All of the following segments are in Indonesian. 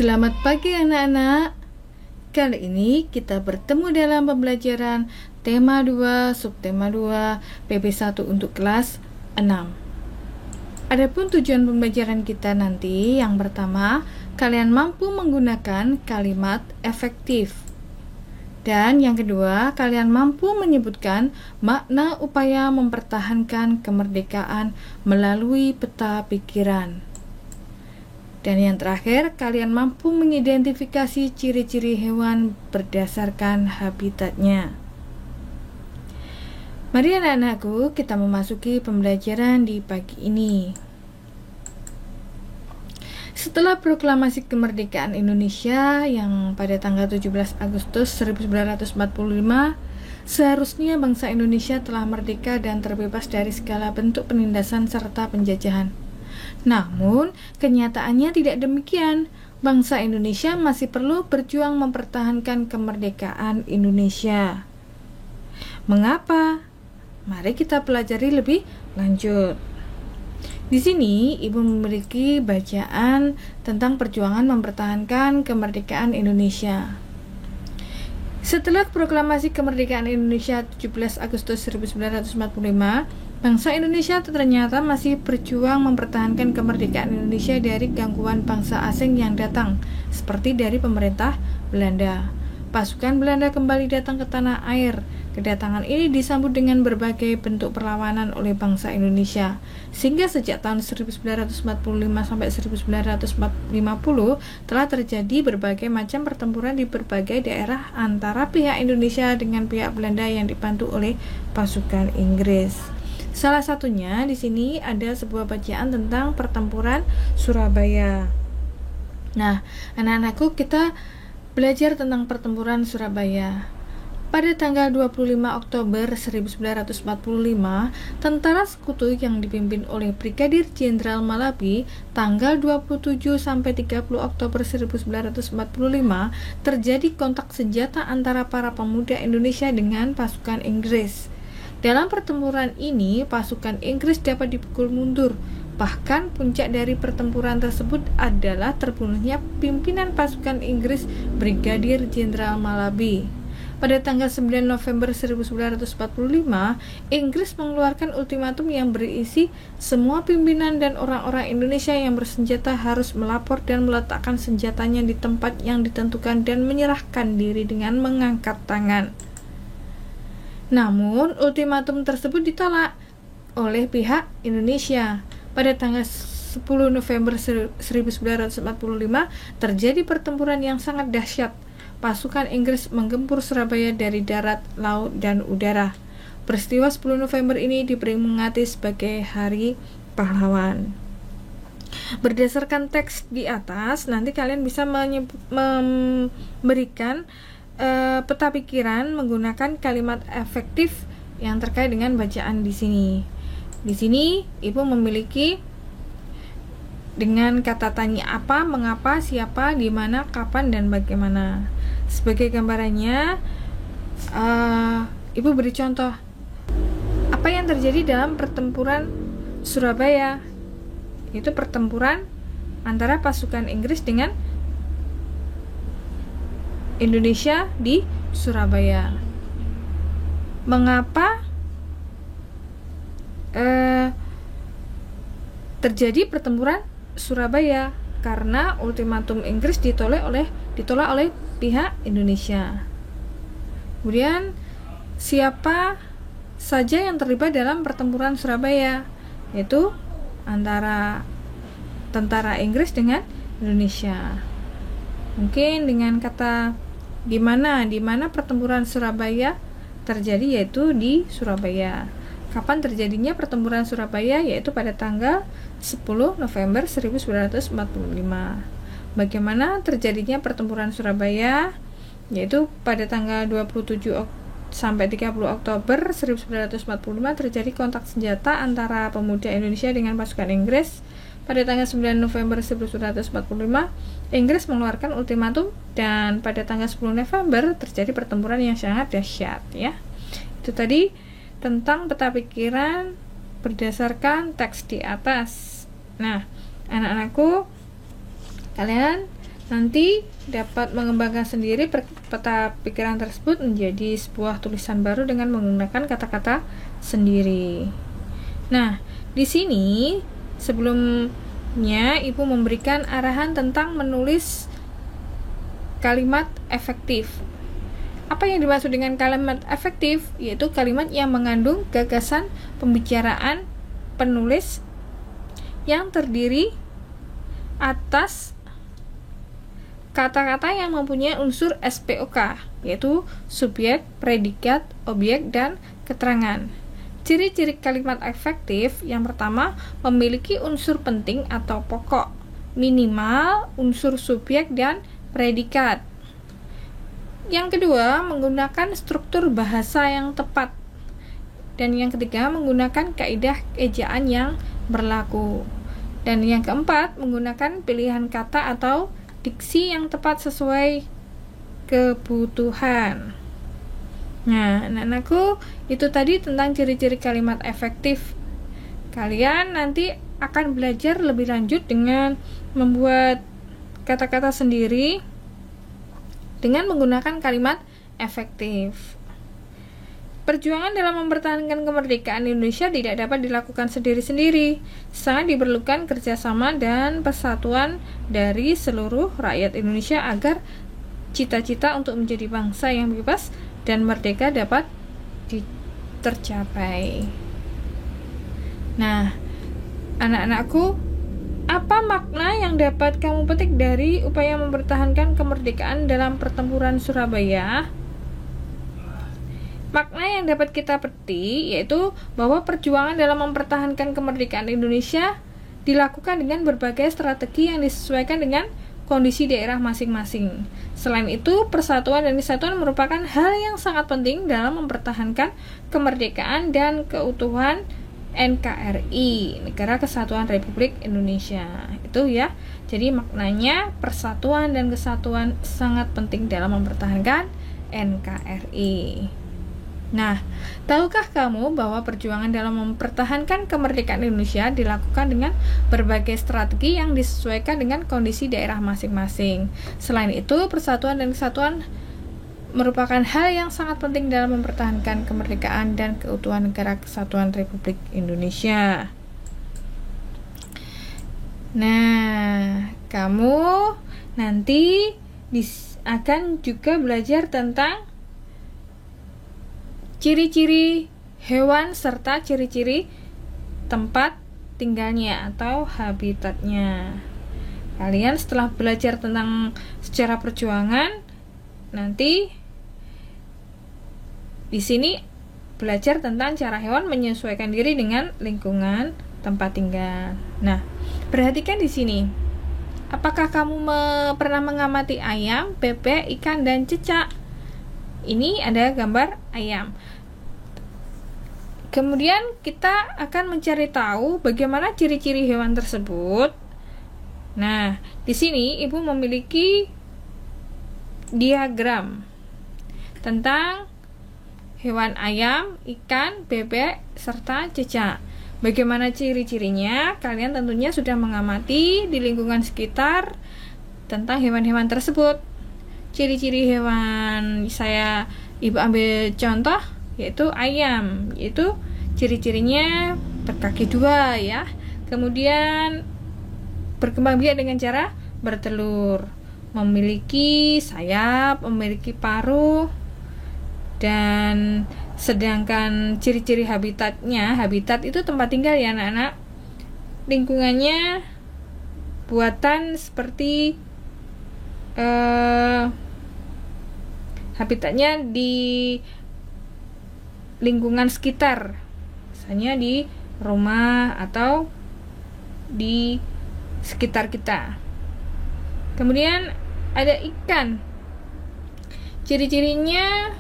Selamat pagi anak-anak. Kali ini kita bertemu dalam pembelajaran tema 2, subtema 2, PP1 untuk kelas 6. Adapun tujuan pembelajaran kita nanti, yang pertama, kalian mampu menggunakan kalimat efektif. Dan yang kedua, kalian mampu menyebutkan makna upaya mempertahankan kemerdekaan melalui peta pikiran. Dan yang terakhir, kalian mampu mengidentifikasi ciri-ciri hewan berdasarkan habitatnya. Mari anak-anakku, kita memasuki pembelajaran di pagi ini. Setelah proklamasi kemerdekaan Indonesia yang pada tanggal 17 Agustus 1945, seharusnya bangsa Indonesia telah merdeka dan terbebas dari segala bentuk penindasan serta penjajahan. Namun, kenyataannya tidak demikian. Bangsa Indonesia masih perlu berjuang mempertahankan kemerdekaan Indonesia. Mengapa? Mari kita pelajari lebih lanjut. Di sini, Ibu memiliki bacaan tentang perjuangan mempertahankan kemerdekaan Indonesia. Setelah proklamasi kemerdekaan Indonesia 17 Agustus 1945, bangsa Indonesia ternyata masih berjuang mempertahankan kemerdekaan Indonesia dari gangguan bangsa asing yang datang, seperti dari pemerintah Belanda. Pasukan Belanda kembali datang ke tanah air. Kedatangan ini disambut dengan berbagai bentuk perlawanan oleh bangsa Indonesia, sehingga sejak tahun 1945 sampai 1950 telah terjadi berbagai macam pertempuran di berbagai daerah antara pihak Indonesia dengan pihak Belanda yang dibantu oleh pasukan Inggris. Salah satunya di sini ada sebuah bacaan tentang pertempuran Surabaya. Nah, anak-anakku, kita belajar tentang pertempuran Surabaya. Pada tanggal 25 Oktober 1945, tentara sekutu yang dipimpin oleh Brigadir Jenderal Malabi, tanggal 27 sampai 30 Oktober 1945, terjadi kontak senjata antara para pemuda Indonesia dengan pasukan Inggris. Dalam pertempuran ini, pasukan Inggris dapat dipukul mundur. Bahkan puncak dari pertempuran tersebut adalah terbunuhnya pimpinan pasukan Inggris, Brigadir Jenderal Malabi. Pada tanggal 9 November 1945, Inggris mengeluarkan ultimatum yang berisi semua pimpinan dan orang-orang Indonesia yang bersenjata harus melapor dan meletakkan senjatanya di tempat yang ditentukan dan menyerahkan diri dengan mengangkat tangan. Namun, ultimatum tersebut ditolak oleh pihak Indonesia. Pada tanggal 10 November 1945, terjadi pertempuran yang sangat dahsyat. Pasukan Inggris menggempur Surabaya dari darat, laut, dan udara. Peristiwa 10 November ini diperingati sebagai Hari Pahlawan. Berdasarkan teks di atas, nanti kalian bisa memberikan peta pikiran menggunakan kalimat efektif yang terkait dengan bacaan di sini. Di sini, Ibu memiliki dengan kata tanya apa, mengapa, siapa, di mana, kapan, dan bagaimana. Sebagai gambarannya, Ibu beri contoh. Apa yang terjadi dalam pertempuran Surabaya? Itu pertempuran antara pasukan Inggris dengan Indonesia di Surabaya. Mengapa terjadi pertempuran Surabaya? Karena ultimatum Inggris ditolak oleh pihak Indonesia. Kemudian, siapa saja yang terlibat dalam pertempuran Surabaya? Yaitu antara tentara Inggris dengan Indonesia. Mungkin dengan kata di mana pertempuran Surabaya terjadi, yaitu di Surabaya. Kapan terjadinya pertempuran Surabaya? Yaitu pada tanggal 10 November 1945. Bagaimana terjadinya pertempuran Surabaya? Yaitu pada tanggal 27 sampai 30 Oktober 1945 terjadi kontak senjata antara pemuda Indonesia dengan pasukan Inggris. Pada tanggal 9 November 1945, Inggris mengeluarkan ultimatum, dan pada tanggal 10 November terjadi pertempuran yang sangat dahsyat, ya. Itu tadi tentang peta pikiran berdasarkan teks di atas. Nah, anak-anakku, kalian nanti dapat mengembangkan sendiri peta pikiran tersebut menjadi sebuah tulisan baru dengan menggunakan kata-kata sendiri. Nah, di sini sebelumnya Ibu memberikan arahan tentang menulis kalimat efektif. Apa yang dimaksud dengan kalimat efektif? Yaitu kalimat yang mengandung gagasan pembicaraan penulis yang terdiri atas kata-kata yang mempunyai unsur SPOK, yaitu subjek, predikat, objek, dan keterangan. Ciri-ciri kalimat efektif yang pertama, memiliki unsur penting atau pokok, minimal unsur subjek dan predikat. Yang kedua, menggunakan struktur bahasa yang tepat. Dan yang ketiga, menggunakan kaidah ejaan yang berlaku. Dan yang keempat, menggunakan pilihan kata atau diksi yang tepat sesuai kebutuhan. Nah, anak-anakku, itu tadi tentang ciri-ciri kalimat efektif. Kalian nanti akan belajar lebih lanjut dengan membuat kata-kata sendiri dengan menggunakan kalimat efektif. Perjuangan dalam mempertahankan kemerdekaan Indonesia tidak dapat dilakukan sendiri-sendiri. Sangat diperlukan kerjasama dan persatuan dari seluruh rakyat Indonesia agar cita-cita untuk menjadi bangsa yang bebas dan merdeka dapat tercapai. Nah, anak-anakku, apa makna yang dapat kamu petik dari upaya mempertahankan kemerdekaan dalam pertempuran Surabaya? Makna yang dapat kita petik yaitu bahwa perjuangan dalam mempertahankan kemerdekaan Indonesia dilakukan dengan berbagai strategi yang disesuaikan dengan kondisi daerah masing-masing. Selain itu, persatuan dan kesatuan merupakan hal yang sangat penting dalam mempertahankan kemerdekaan dan keutuhan NKRI, Negara Kesatuan Republik Indonesia. Itu ya. Jadi maknanya persatuan dan kesatuan sangat penting dalam mempertahankan NKRI. Nah, tahukah kamu bahwa perjuangan dalam mempertahankan kemerdekaan Indonesia dilakukan dengan berbagai strategi yang disesuaikan dengan kondisi daerah masing-masing. Selain itu, persatuan dan kesatuan merupakan hal yang sangat penting dalam mempertahankan kemerdekaan dan keutuhan Negara Kesatuan Republik Indonesia. Nah, kamu nanti akan juga belajar tentang ciri-ciri hewan serta ciri-ciri tempat tinggalnya atau habitatnya. Kalian setelah belajar tentang sejarah perjuangan, nanti di sini belajar tentang cara hewan menyesuaikan diri dengan lingkungan tempat tinggal. Nah, perhatikan di sini. Apakah kamu pernah mengamati ayam, bebek, ikan, dan cicak? Ini ada gambar ayam. Kemudian kita akan mencari tahu bagaimana ciri-ciri hewan tersebut. Nah, di sini Ibu memiliki diagram tentang hewan ayam, ikan, bebek, serta cicak. Bagaimana ciri-cirinya? Kalian tentunya sudah mengamati di lingkungan sekitar tentang hewan-hewan tersebut. Ciri-ciri hewan Ibu ambil contoh yaitu ayam, yaitu ciri-cirinya berkaki dua ya. Kemudian berkembang biak dengan cara bertelur, memiliki sayap, memiliki paruh, dan sedangkan ciri-ciri habitat itu tempat tinggal ya anak-anak. Lingkungannya buatan seperti habitatnya di lingkungan sekitar, misalnya di rumah atau di sekitar kita. Kemudian ada ikan, ciri-cirinya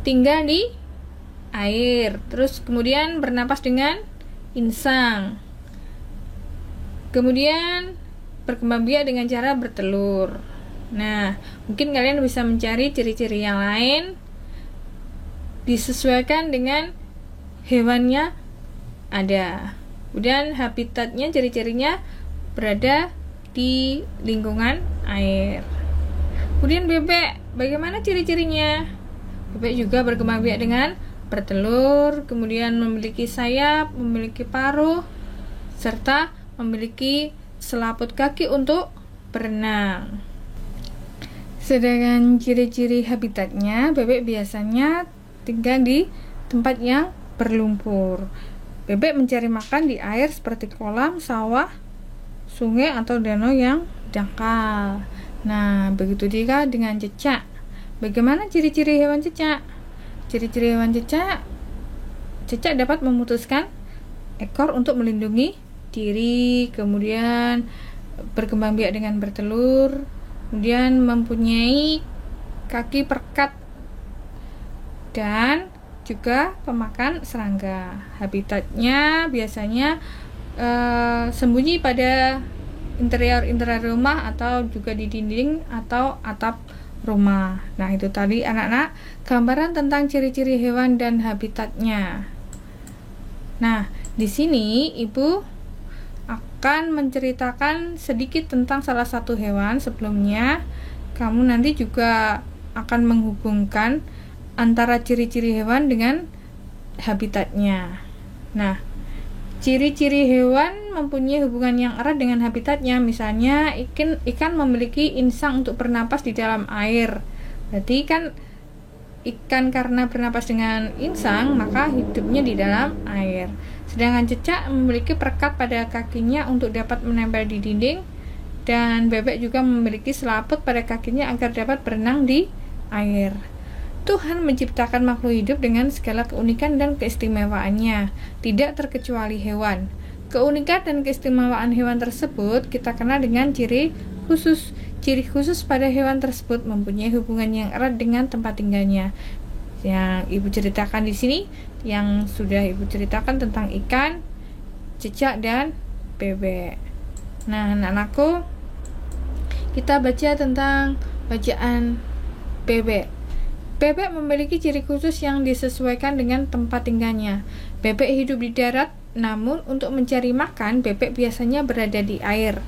tinggal di air, terus kemudian bernapas dengan insang, kemudian berkembang biak dengan cara bertelur. Nah, mungkin kalian bisa mencari ciri-ciri yang lain disesuaikan dengan hewannya ada. Kemudian habitatnya, ciri-cirinya berada di lingkungan air. Kemudian bebek, bagaimana ciri-cirinya? Bebek juga berkembang biak dengan bertelur, kemudian memiliki sayap, memiliki paruh, serta memiliki selaput kaki untuk berenang. Sedangkan ciri-ciri habitatnya, bebek biasanya tinggal di tempat yang berlumpur. Bebek mencari makan di air seperti kolam, sawah, sungai, atau danau yang dangkal. Nah, begitu juga dengan cecak. Bagaimana ciri-ciri hewan cecak? Ciri-ciri hewan cecak dapat memutuskan ekor untuk melindungi diri, kemudian berkembang biak dengan bertelur, kemudian mempunyai kaki perekat, dan juga pemakan serangga. Habitatnya biasanya sembunyi pada interior rumah atau juga di dinding atau atap rumah. Nah, itu tadi anak-anak gambaran tentang ciri-ciri hewan dan habitatnya. Nah, di sini Ibu akan menceritakan sedikit tentang salah satu hewan. Sebelumnya, kamu nanti juga akan menghubungkan antara ciri-ciri hewan dengan habitatnya. Nah, ciri-ciri hewan mempunyai hubungan yang erat dengan habitatnya. Misalnya, ikan memiliki insang untuk bernapas di dalam air. Berarti kan ikan karena bernapas dengan insang, maka hidupnya di dalam air. Sedangkan cecak memiliki perekat pada kakinya untuk dapat menempel di dinding, dan bebek juga memiliki selaput pada kakinya agar dapat berenang di air. Tuhan menciptakan makhluk hidup dengan segala keunikan dan keistimewaannya, tidak terkecuali hewan. Keunikan dan keistimewaan hewan tersebut kita kenal dengan ciri khusus. Ciri khusus pada hewan tersebut mempunyai hubungan yang erat dengan tempat tinggalnya. Yang Ibu ceritakan di sini, yang sudah Ibu ceritakan tentang ikan, cecak, dan bebek. Nah, anak-anakku, kita baca tentang bacaan bebek. Bebek memiliki ciri khusus yang disesuaikan dengan tempat tinggalnya. Bebek hidup di darat, namun untuk mencari makan, bebek biasanya berada di air.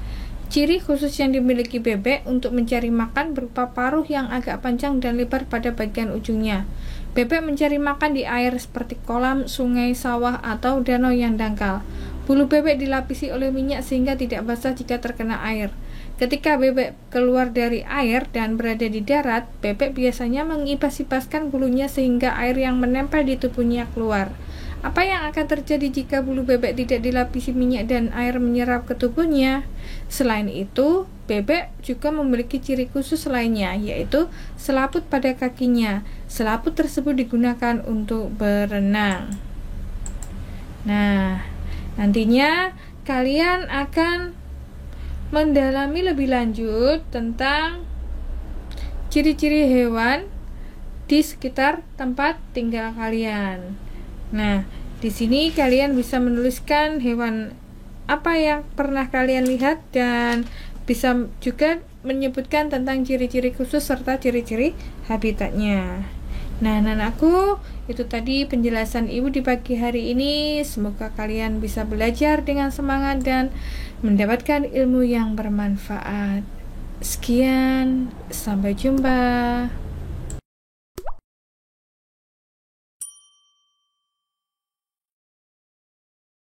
Ciri khusus yang dimiliki bebek untuk mencari makan berupa paruh yang agak panjang dan lebar pada bagian ujungnya. Bebek mencari makan di air seperti kolam, sungai, sawah, atau danau yang dangkal. Bulu bebek dilapisi oleh minyak sehingga tidak basah jika terkena air. Ketika bebek keluar dari air dan berada di darat, bebek biasanya mengibas-ibaskan bulunya sehingga air yang menempel di tubuhnya keluar. Apa yang akan terjadi jika bulu bebek tidak dilapisi minyak dan air menyerap ke tubuhnya? Selain itu, bebek juga memiliki ciri khusus lainnya, yaitu selaput pada kakinya. Selaput tersebut digunakan untuk berenang. Nah, nantinya kalian akan mendalami lebih lanjut tentang ciri-ciri hewan di sekitar tempat tinggal kalian. Nah, di sini kalian bisa menuliskan hewan apa yang pernah kalian lihat dan bisa juga menyebutkan tentang ciri-ciri khusus serta ciri-ciri habitatnya. Nah, anakku, itu tadi penjelasan Ibu di pagi hari ini. Semoga kalian bisa belajar dengan semangat dan mendapatkan ilmu yang bermanfaat. Sekian, sampai jumpa.